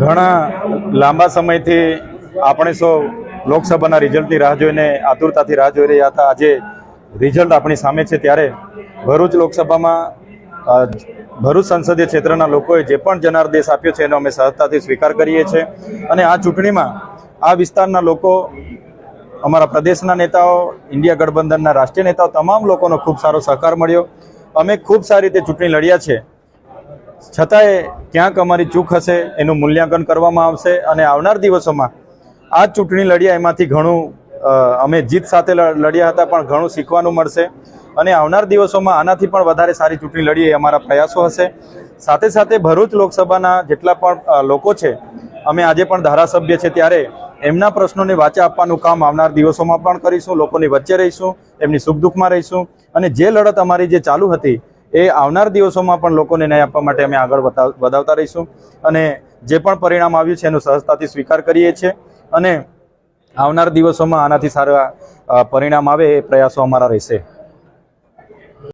ઘણા લાંબા સમયથી આપણે સૌ લોકસભાના રિઝલ્ટની રાહ જોઈને આતુરતાથી રાહ જોઈ રહ્યા હતા. આજે રિઝલ્ટ આપણી સામે છે ત્યારે ભરૂચ લોકસભામાં ભરૂચ સંસદીય ક્ષેત્રના લોકોએ જે પણ જનાદેશ આપ્યો છે એનો અમે સહજતાથી સ્વીકાર કરીએ છીએ. અને આ ચૂંટણીમાં આ વિસ્તારના લોકો, અમારા પ્રદેશના નેતાઓ, ઇન્ડિયા ગઠબંધનના રાષ્ટ્રીય નેતાઓ, તમામ લોકોનો ખૂબ સારો સહકાર મળ્યો. અમે ખૂબ સારી રીતે ચૂંટણી લડ્યા છે. છતાંય ક્યાંક અમારી ચૂક હશે એનું મૂલ્યાંકન કરવામાં આવશે અને આવનાર દિવસોમાં આ ચૂંટણી લડ્યા એમાંથી ઘણું અમે જીત સાથે લડ્યા હતા પણ ઘણું શીખવાનું મળશે અને આવનાર દિવસોમાં આનાથી પણ વધારે સારી ચૂંટણી લડીએ એ અમારા પ્રયાસો હશે. સાથે સાથે ભરૂચ લોકસભાના જેટલા પણ લોકો છે, અમે આજે પણ ધારાસભ્ય છે ત્યારે એમના પ્રશ્નોને વાચા આપવાનું કામ આવનાર દિવસોમાં પણ કરીશું. લોકોની વચ્ચે રહીશું, એમની સુખ દુઃખમાં રહીશું અને જે લડત અમારી જે ચાલુ હતી એ આવનાર દિવસોમાં પણ લોકોને ન્યાય આપવા માટે અમે આગળ વધાવતા રહીશું. અને જે પણ પરિણામ આવ્યું છે એનો સહજતાથી સ્વીકાર કરીએ છીએ અને આવનાર દિવસોમાં આનાથી સારા પરિણામ આવે એ પ્રયાસો અમારા રહેશે.